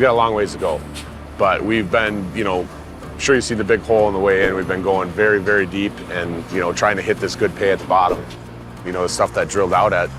got a long ways to go. But we've been, sure you see the big hole in the way in. We've been going very, very deep and, trying to hit this good pay at the bottom. The stuff that drilled out at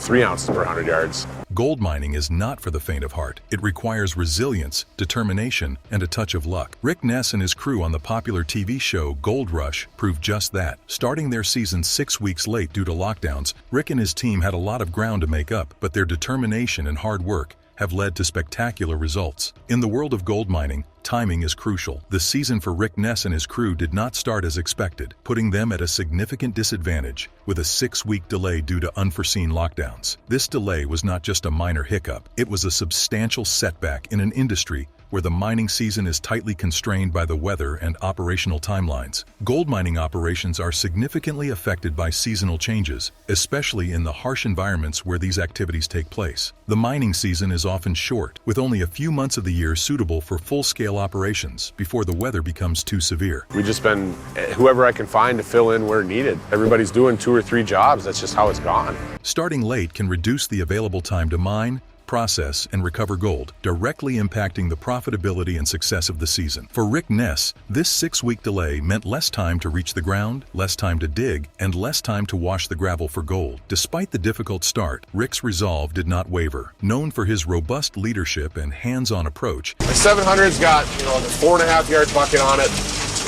3 ounces per 100 yards. Gold mining is not for the faint of heart. It requires resilience, determination, and a touch of luck. Rick Ness and his crew on the popular TV show Gold Rush proved just that. Starting their season 6 weeks late due to lockdowns, Rick and his team had a lot of ground to make up, but their determination and hard work have led to spectacular results. In the world of gold mining, timing is crucial. The season for Rick Ness and his crew did not start as expected, putting them at a significant disadvantage with a 6-week delay due to unforeseen lockdowns. This delay was not just a minor hiccup, it was a substantial setback in an industry where the mining season is tightly constrained by the weather and operational timelines. Gold mining operations are significantly affected by seasonal changes, especially in the harsh environments where these activities take place. The mining season is often short, with only a few months of the year suitable for full-scale operations before the weather becomes too severe. We've just been whoever I can find to fill in where needed. Everybody's doing 2 or 3 jobs. That's just how it's gone. Starting late can reduce the available time to mine, process, and recover gold, directly impacting the profitability and success of the season. For Rick Ness, this 6-week delay meant less time to reach the ground, less time to dig, and less time to wash the gravel for gold. Despite the difficult start, Rick's resolve did not waver. Known for his robust leadership and hands-on approach, My 700's got, the 4.5 yard bucket on it,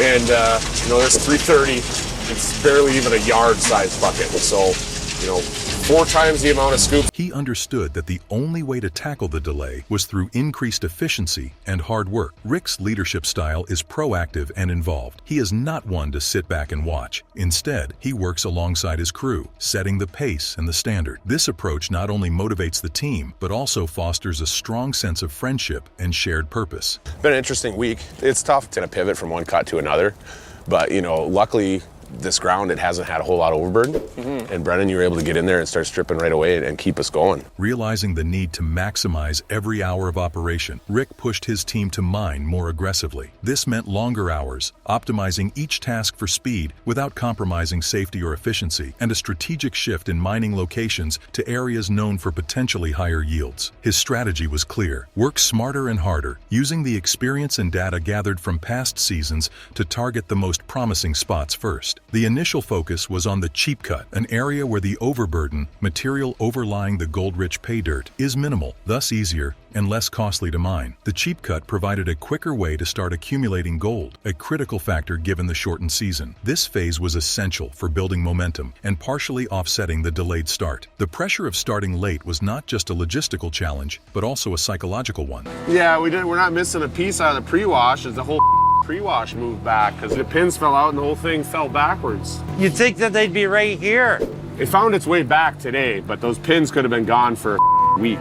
and, there's 330. It's barely even a yard-sized bucket, so, 4 times the amount of scoop. he understood that the only way to tackle the delay was through increased efficiency and hard work. Rick's leadership style is proactive and involved. He is not one to sit back and watch. Instead, he works alongside his crew, setting the pace and the standard. This approach not only motivates the team, but also fosters a strong sense of friendship and shared purpose. Been an interesting week. It's tough to pivot from one cut to another, but luckily this ground, it hasn't had a whole lot of overburden. And Brennan, you were able to get in there and start stripping right away and keep us going. Realizing the need to maximize every hour of operation, Rick pushed his team to mine more aggressively. This meant longer hours, optimizing each task for speed without compromising safety or efficiency, and a strategic shift in mining locations to areas known for potentially higher yields. His strategy was clear: work smarter and harder, using the experience and data gathered from past seasons to target the most promising spots first. The initial focus was on the cheap cut, an area where the overburden, material overlying the gold-rich pay dirt, is minimal, thus easier and less costly to mine. The cheap cut provided a quicker way to start accumulating gold, a critical factor given the shortened season. This phase was essential for building momentum and partially offsetting the delayed start. The pressure of starting late was not just a logistical challenge, but also a psychological one. Yeah, we're not missing a piece out of the pre-wash as the whole pre-wash moved back because the pins fell out and the whole thing fell backwards. You'd think that they'd be right here. It found its way back today, but those pins could have been gone for a week.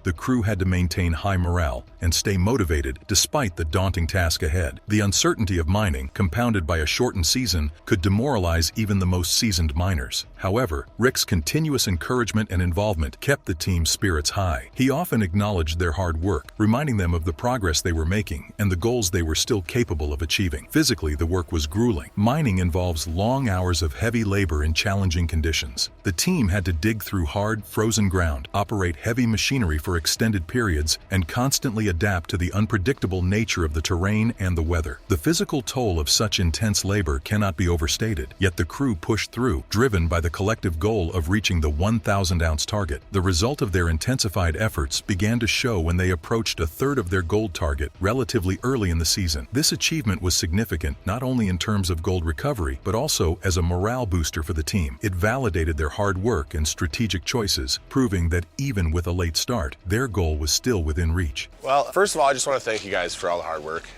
The crew had to maintain high morale and stay motivated despite the daunting task ahead. The uncertainty of mining, compounded by a shortened season, could demoralize even the most seasoned miners. However, Rick's continuous encouragement and involvement kept the team's spirits high. He often acknowledged their hard work, reminding them of the progress they were making and the goals they were still capable of achieving. Physically, the work was grueling. Mining involves long hours of heavy labor in challenging conditions. The team had to dig through hard, frozen ground, operate heavy machinery for extended periods, and constantly adapt to the unpredictable nature of the terrain and the weather. The physical toll of such intense labor cannot be overstated, yet the crew pushed through, driven by the collective goal of reaching the 1,000-ounce target. The result of their intensified efforts began to show when they approached a third of their gold target relatively early in the season. This achievement was significant not only in terms of gold recovery, but also as a morale booster for the team. It validated their hard work and strategic choices, proving that even with a late start, their goal was still within reach. Well, first of all, I just want to thank you guys for all the hard work.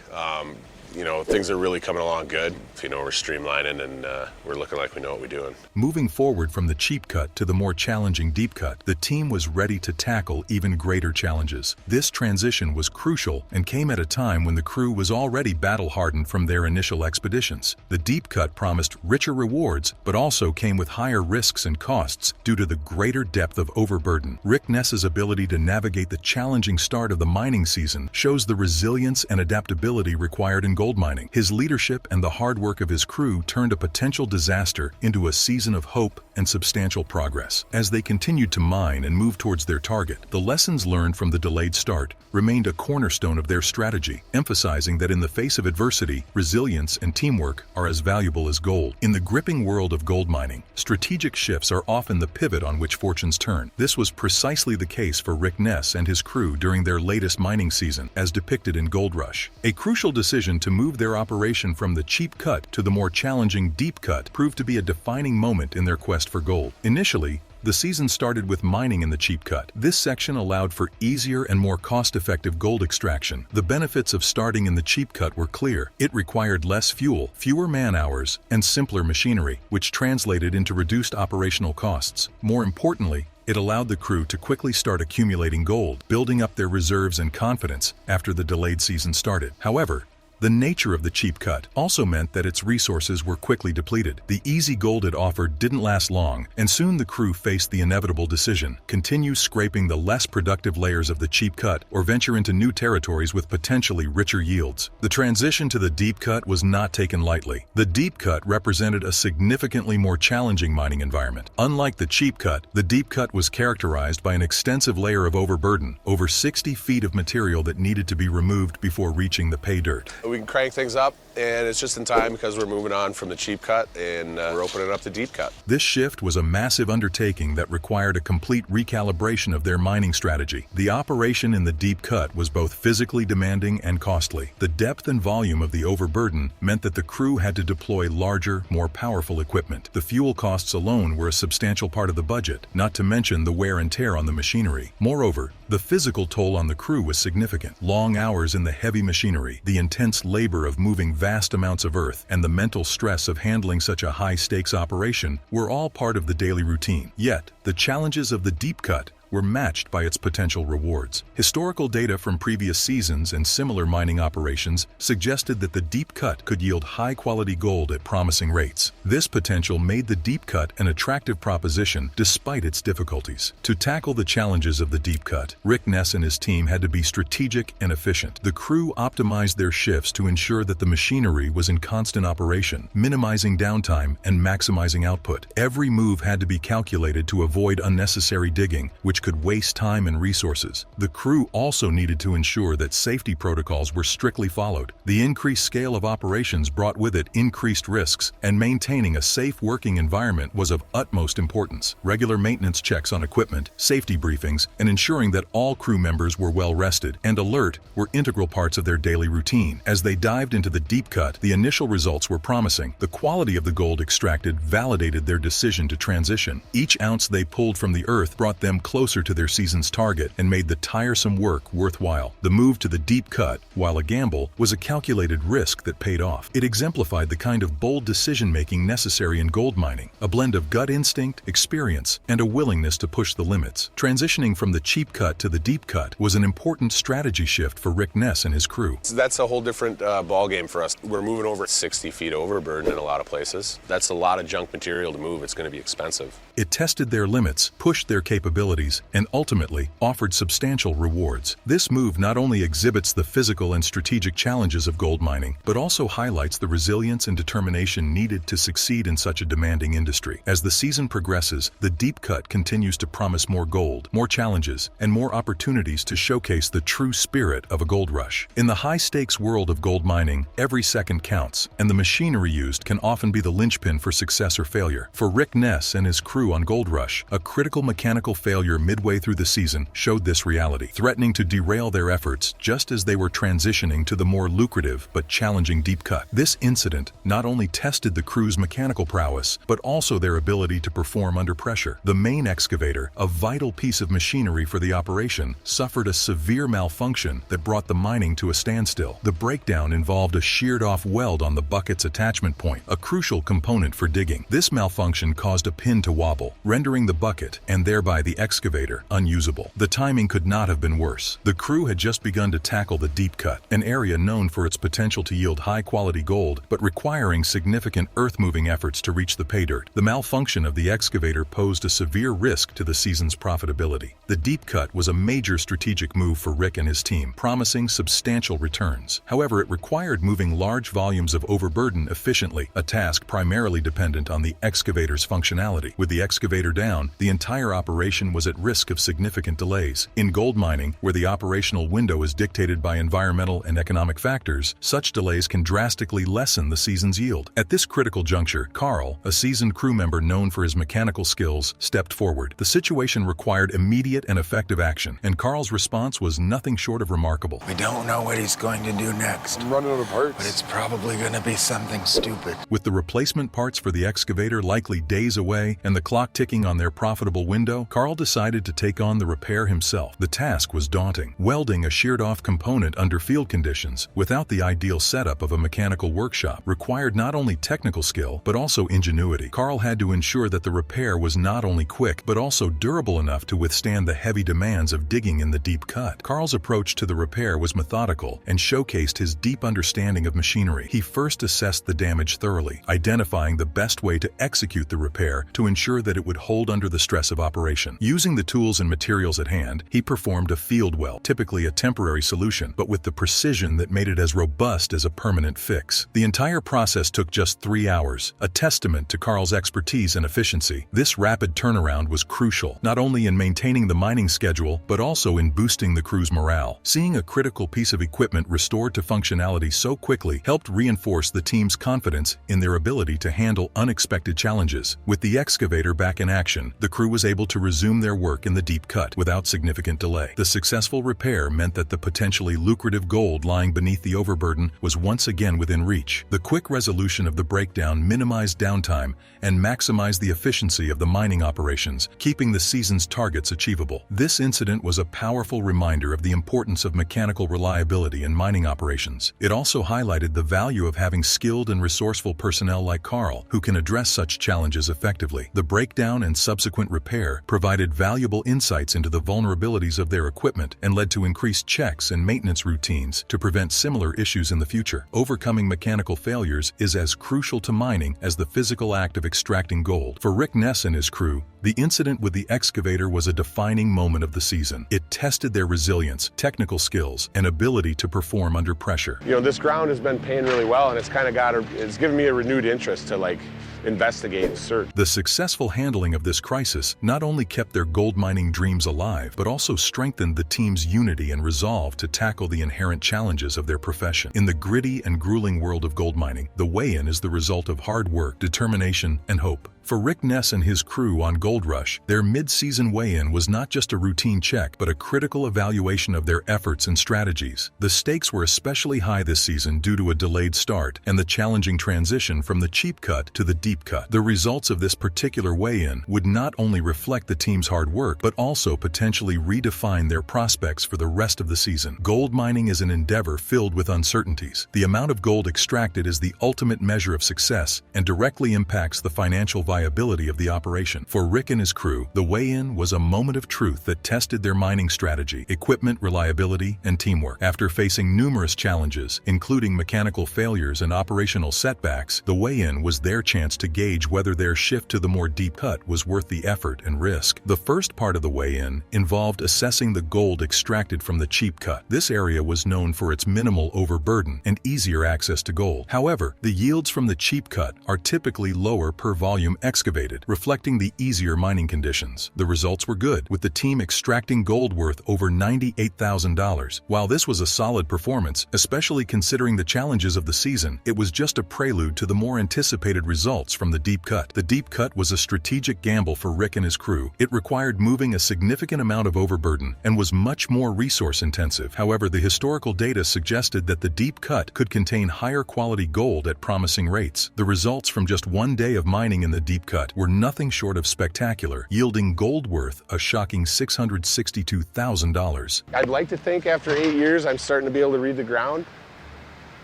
Things are really coming along good. We're streamlining and we're looking like we know what we're doing. Moving forward from the cheap cut to the more challenging deep cut, the team was ready to tackle even greater challenges. This transition was crucial and came at a time when the crew was already battle-hardened from their initial expeditions. The deep cut promised richer rewards, but also came with higher risks and costs due to the greater depth of overburden. Rick Ness's ability to navigate the challenging start of the mining season shows the resilience and adaptability required in gold mining. His leadership and the hard work of his crew turned a potential disaster into a season of hope and substantial progress. As they continued to mine and move towards their target, the lessons learned from the delayed start remained a cornerstone of their strategy, emphasizing that in the face of adversity, resilience and teamwork are as valuable as gold. In the gripping world of gold mining, strategic shifts are often the pivot on which fortunes turn. This was precisely the case for Rick Ness and his crew during their latest mining season, as depicted in Gold Rush. A crucial decision to move their operation from the cheap cut to the more challenging deep cut proved to be a defining moment in their quest for gold. Initially, the season started with mining in the cheap cut. This section allowed for easier and more cost-effective gold extraction. The benefits of starting in the cheap cut were clear. It required less fuel, fewer man-hours, and simpler machinery, which translated into reduced operational costs. More importantly, it allowed the crew to quickly start accumulating gold, building up their reserves and confidence after the delayed season started. However, the nature of the cheap cut also meant that its resources were quickly depleted. The easy gold it offered didn't last long, and soon the crew faced the inevitable decision: continue scraping the less productive layers of the cheap cut or venture into new territories with potentially richer yields. The transition to the deep cut was not taken lightly. The deep cut represented a significantly more challenging mining environment. Unlike the cheap cut, the deep cut was characterized by an extensive layer of overburden, over 60 feet of material that needed to be removed before reaching the pay dirt. We can crank things up, and it's just in time because we're moving on from the cheap cut and we're opening up the deep cut. This shift was a massive undertaking that required a complete recalibration of their mining strategy. The operation in the deep cut was both physically demanding and costly. The depth and volume of the overburden meant that the crew had to deploy larger, more powerful equipment. The fuel costs alone were a substantial part of the budget, not to mention the wear and tear on the machinery. Moreover, the physical toll on the crew was significant. Long hours in the heavy machinery, the intense labor of moving vast amounts of earth, and the mental stress of handling such a high-stakes operation were all part of the daily routine. Yet, the challenges of the deep cut were matched by its potential rewards. Historical data from previous seasons and similar mining operations suggested that the deep cut could yield high-quality gold at promising rates. This potential made the deep cut an attractive proposition despite its difficulties. To tackle the challenges of the deep cut, Rick Ness and his team had to be strategic and efficient. The crew optimized their shifts to ensure that the machinery was in constant operation, minimizing downtime and maximizing output. Every move had to be calculated to avoid unnecessary digging, which could waste time and resources. The crew also needed to ensure that safety protocols were strictly followed. The increased scale of operations brought with it increased risks, and maintaining a safe working environment was of utmost importance. Regular maintenance checks on equipment, safety briefings, and ensuring that all crew members were well rested and alert were integral parts of their daily routine. As they dived into the deep cut, the initial results were promising. The quality of the gold extracted validated their decision to transition. Each ounce they pulled from the earth brought them closer to their season's target and made the tiresome work worthwhile. The move to the deep cut, while a gamble, was a calculated risk that paid off. It exemplified the kind of bold decision-making necessary in gold mining, a blend of gut instinct, experience, and a willingness to push the limits. Transitioning from the cheap cut to the deep cut was an important strategy shift for Rick Ness and his crew. So that's a whole different ball game for us. We're moving over 60 feet overburden in a lot of places. That's a lot of junk material to move. It's going to be expensive. It tested their limits, pushed their capabilities, and ultimately offered substantial rewards. This move not only exhibits the physical and strategic challenges of gold mining, but also highlights the resilience and determination needed to succeed in such a demanding industry. As the season progresses, the deep cut continues to promise more gold, more challenges, and more opportunities to showcase the true spirit of a gold rush. In the high-stakes world of gold mining, every second counts, and the machinery used can often be the linchpin for success or failure. For Rick Ness and his crew on Gold Rush, a critical mechanical failure midway through the season showed this reality, threatening to derail their efforts just as they were transitioning to the more lucrative but challenging deep cut. This incident not only tested the crew's mechanical prowess, but also their ability to perform under pressure. The main excavator, a vital piece of machinery for the operation, suffered a severe malfunction that brought the mining to a standstill. The breakdown involved a sheared-off weld on the bucket's attachment point, a crucial component for digging. This malfunction caused a pin to wobble, rendering the bucket, and thereby the excavator, excavator unusable. The timing could not have been worse. The crew had just begun to tackle the deep cut, an area known for its potential to yield high-quality gold, but requiring significant earth-moving efforts to reach the pay dirt. The malfunction of the excavator posed a severe risk to the season's profitability. The deep cut was a major strategic move for Rick and his team, promising substantial returns. However, it required moving large volumes of overburden efficiently, a task primarily dependent on the excavator's functionality. With the excavator down, the entire operation was at risk of significant delays. In gold mining, where the operational window is dictated by environmental and economic factors, such delays can drastically lessen the season's yield. At this critical juncture, Carl, a seasoned crew member known for his mechanical skills, stepped forward. The situation required immediate and effective action, and Carl's response was nothing short of remarkable. We don't know what he's going to do next. I'm running out of parts. But it's probably going to be something stupid. With the replacement parts for the excavator likely days away and the clock ticking on their profitable window, Carl decided to take on the repair himself. The task was daunting. Welding a sheared-off component under field conditions, without the ideal setup of a mechanical workshop, required not only technical skill, but also ingenuity. Carl had to ensure that the repair was not only quick, but also durable enough to withstand the heavy demands of digging in the deep cut. Carl's approach to the repair was methodical and showcased his deep understanding of machinery. He first assessed the damage thoroughly, identifying the best way to execute the repair to ensure that it would hold under the stress of operation. Using the tools and materials at hand, he performed a field weld, typically a temporary solution, but with the precision that made it as robust as a permanent fix. The entire process took just 3 hours, a testament to Carl's expertise and efficiency. This rapid turnaround was crucial, not only in maintaining the mining schedule, but also in boosting the crew's morale. Seeing a critical piece of equipment restored to functionality so quickly helped reinforce the team's confidence in their ability to handle unexpected challenges. With the excavator back in action, the crew was able to resume their work in the deep cut without significant delay. The successful repair meant that the potentially lucrative gold lying beneath the overburden was once again within reach. The quick resolution of the breakdown minimized downtime and maximized the efficiency of the mining operations, keeping the season's targets achievable. This incident was a powerful reminder of the importance of mechanical reliability in mining operations. It also highlighted the value of having skilled and resourceful personnel like Carl, who can address such challenges effectively. The breakdown and subsequent repair provided valuable insights into the vulnerabilities of their equipment and led to increased checks and maintenance routines to prevent similar issues in the future. Overcoming mechanical failures is as crucial to mining as the physical act of extracting gold. For Rick Ness and his crew, the incident with the excavator was a defining moment of the season. It tested their resilience, technical skills, and ability to perform under pressure. You know, this ground has been paying really well, and it's given me a renewed interest to investigate and search. The successful handling of this crisis not only kept their gold mining dreams alive, but also strengthened the team's unity and resolve to tackle the inherent challenges of their profession. In the gritty and grueling world of gold mining, the weigh-in is the result of hard work, determination, and hope. For Rick Ness and his crew on Gold Rush, their mid-season weigh-in was not just a routine check, but a critical evaluation of their efforts and strategies. The stakes were especially high this season due to a delayed start and the challenging transition from the cheap cut to the deep cut. The results of this particular weigh-in would not only reflect the team's hard work, but also potentially redefine their prospects for the rest of the season. Gold mining is an endeavor filled with uncertainties. The amount of gold extracted is the ultimate measure of success and directly impacts the financial viability of the operation. For Rick and his crew, the weigh-in was a moment of truth that tested their mining strategy, equipment reliability, and teamwork. After facing numerous challenges, including mechanical failures and operational setbacks, the weigh-in was their chance to gauge whether their shift to the more deep cut was worth the effort and risk. The first part of the weigh-in involved assessing the gold extracted from the cheap cut. This area was known for its minimal overburden and easier access to gold. However, the yields from the cheap cut are typically lower per volume excavated, reflecting the easier mining conditions. The results were good, with the team extracting gold worth over $98,000. While this was a solid performance, especially considering the challenges of the season, it was just a prelude to the more anticipated results from the deep cut. The deep cut was a strategic gamble for Rick and his crew. It required moving a significant amount of overburden and was much more resource-intensive. However, the historical data suggested that the deep cut could contain higher quality gold at promising rates. The results from just one day of mining in the deep cut were nothing short of spectacular, yielding gold worth a shocking $662,000. I'd like to think after 8 years I'm starting to be able to read the ground.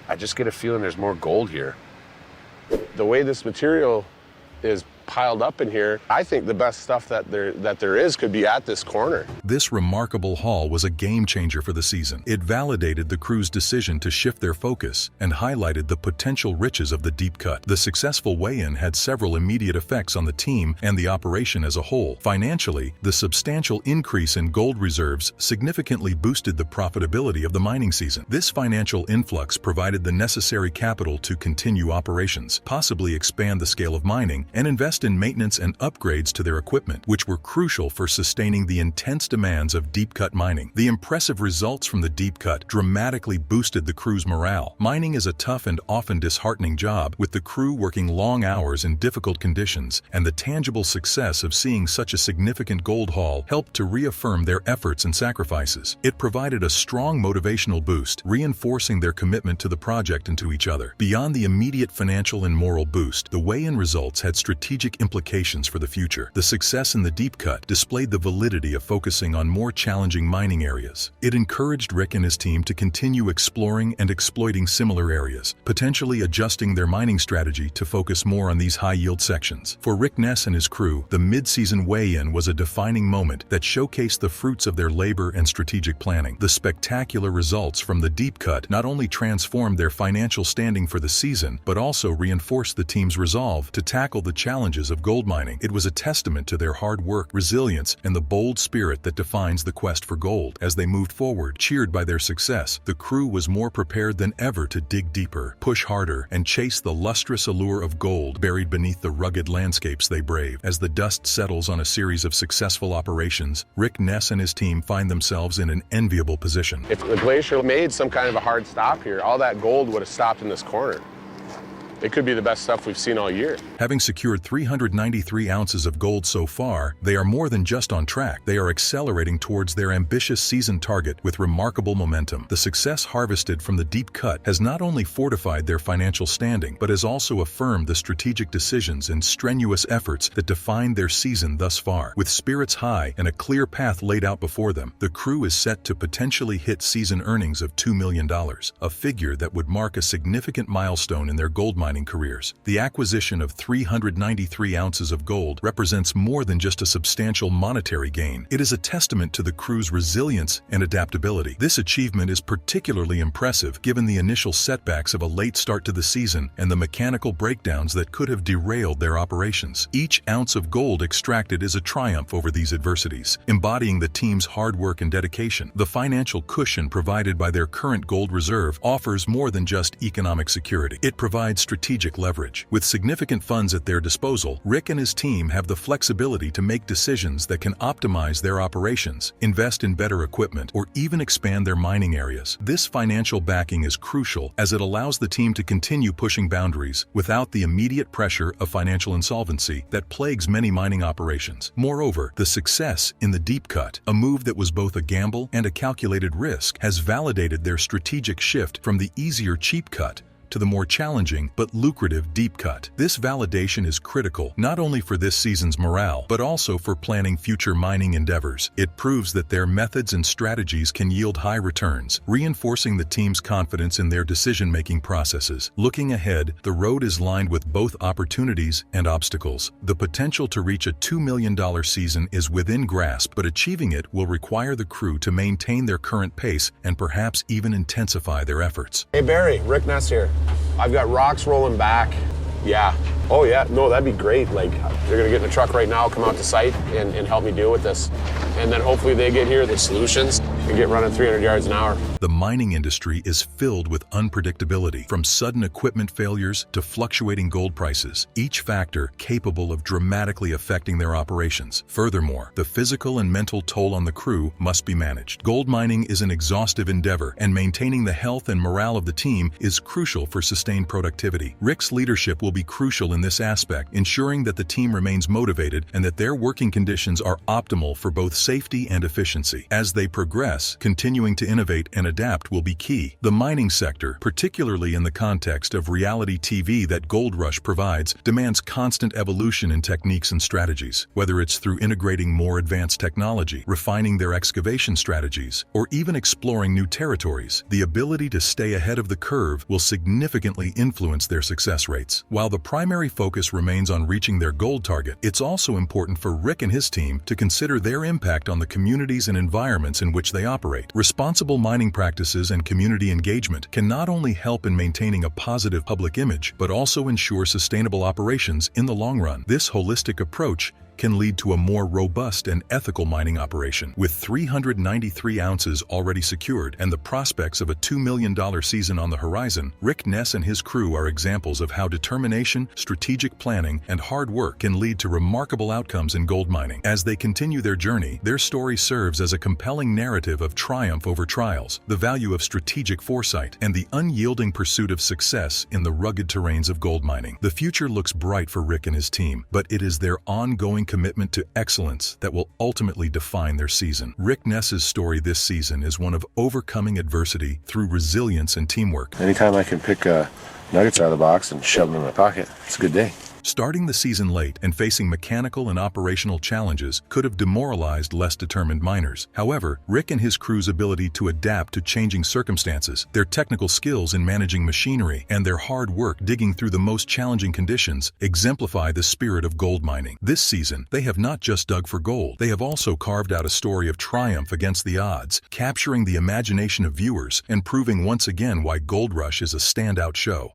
I just get a feeling there's more gold here. The way this material is piled up in here. I think the best stuff that there is could be at this corner. This remarkable haul was a game changer for the season. It validated the crew's decision to shift their focus and highlighted the potential riches of the deep cut. The successful weigh-in had several immediate effects on the team and the operation as a whole. Financially, the substantial increase in gold reserves significantly boosted the profitability of the mining season. This financial influx provided the necessary capital to continue operations, possibly expand the scale of mining, and invest in maintenance and upgrades to their equipment, which were crucial for sustaining the intense demands of deep-cut mining. The impressive results from the deep cut dramatically boosted the crew's morale. Mining is a tough and often disheartening job, with the crew working long hours in difficult conditions, and the tangible success of seeing such a significant gold haul helped to reaffirm their efforts and sacrifices. It provided a strong motivational boost, reinforcing their commitment to the project and to each other. Beyond the immediate financial and moral boost, the weigh-in results had strategic implications for the future. The success in the deep cut displayed the validity of focusing on more challenging mining areas. It encouraged Rick and his team to continue exploring and exploiting similar areas, potentially adjusting their mining strategy to focus more on these high-yield sections. For Rick Ness and his crew, the mid-season weigh-in was a defining moment that showcased the fruits of their labor and strategic planning. The spectacular results from the deep cut not only transformed their financial standing for the season, but also reinforced the team's resolve to tackle the challenges of gold mining. It was a testament to their hard work, resilience, and the bold spirit that defines the quest for gold. As they moved forward, cheered by their success, the crew was more prepared than ever to dig deeper, push harder, and chase the lustrous allure of gold buried beneath the rugged landscapes they brave. As the dust settles on a series of successful operations, Rick Ness and his team find themselves in an enviable position. If the glacier made some kind of a hard stop here, all that gold would have stopped in this corner. It could be the best stuff we've seen all year. Having secured 393 ounces of gold so far, they are more than just on track. They are accelerating towards their ambitious season target with remarkable momentum. The success harvested from the deep cut has not only fortified their financial standing, but has also affirmed the strategic decisions and strenuous efforts that defined their season thus far. With spirits high and a clear path laid out before them, the crew is set to potentially hit season earnings of $2 million, a figure that would mark a significant milestone in their gold mining careers. The acquisition of 393 ounces of gold represents more than just a substantial monetary gain. It is a testament to the crew's resilience and adaptability. This achievement is particularly impressive given the initial setbacks of a late start to the season and the mechanical breakdowns that could have derailed their operations. Each ounce of gold extracted is a triumph over these adversities, embodying the team's hard work and dedication. The financial cushion provided by their current gold reserve offers more than just economic security. It provides strategic leverage. With significant funds at their disposal, Rick and his team have the flexibility to make decisions that can optimize their operations, invest in better equipment, or even expand their mining areas. This financial backing is crucial as it allows the team to continue pushing boundaries without the immediate pressure of financial insolvency that plagues many mining operations. Moreover, the success in the deep cut, a move that was both a gamble and a calculated risk, has validated their strategic shift from the easier cheap cut to the more challenging but lucrative deep cut. This validation is critical not only for this season's morale, but also for planning future mining endeavors. It proves that their methods and strategies can yield high returns, reinforcing the team's confidence in their decision-making processes. Looking ahead, the road is lined with both opportunities and obstacles. The potential to reach a $2 million season is within grasp, but achieving it will require the crew to maintain their current pace and perhaps even intensify their efforts. Hey Barry, Rick Ness here. I've got rocks rolling back. Yeah. Oh yeah, no, that'd be great. Like, they're gonna get in the truck right now, come out to site and help me deal with this. And then hopefully they get here with solutions and get running 300 yards an hour. The mining industry is filled with unpredictability, from sudden equipment failures to fluctuating gold prices, each factor capable of dramatically affecting their operations. Furthermore, the physical and mental toll on the crew must be managed. Gold mining is an exhaustive endeavor, and maintaining the health and morale of the team is crucial for sustained productivity. Rick's leadership will be crucial in this aspect, ensuring that the team remains motivated and that their working conditions are optimal for both safety and efficiency. As they progress, continuing to innovate and adapt will be key. The mining sector, particularly in the context of reality TV that Gold Rush provides, demands constant evolution in techniques and strategies. Whether it's through integrating more advanced technology, refining their excavation strategies, or even exploring new territories, the ability to stay ahead of the curve will significantly influence their success rates. While the primary primary focus remains on reaching their gold target, it's also important for Rick and his team to consider their impact on the communities and environments in which they operate. Responsible mining practices and community engagement can not only help in maintaining a positive public image, but also ensure sustainable operations in the long run. This holistic approach can lead to a more robust and ethical mining operation. With 393 ounces already secured and the prospects of a $2 million season on the horizon, Rick Ness and his crew are examples of how determination, strategic planning, and hard work can lead to remarkable outcomes in gold mining. As they continue their journey, their story serves as a compelling narrative of triumph over trials, the value of strategic foresight, and the unyielding pursuit of success in the rugged terrains of gold mining. The future looks bright for Rick and his team, but it is their ongoing commitment to excellence that will ultimately define their season. Rick Ness's story this season is one of overcoming adversity through resilience and teamwork. Anytime I can pick nuggets out of the box and shove them in my pocket, it's a good day. Starting the season late and facing mechanical and operational challenges could have demoralized less determined miners. However, Rick and his crew's ability to adapt to changing circumstances, their technical skills in managing machinery, and their hard work digging through the most challenging conditions exemplify the spirit of gold mining. This season, they have not just dug for gold, they have also carved out a story of triumph against the odds, capturing the imagination of viewers and proving once again why Gold Rush is a standout show.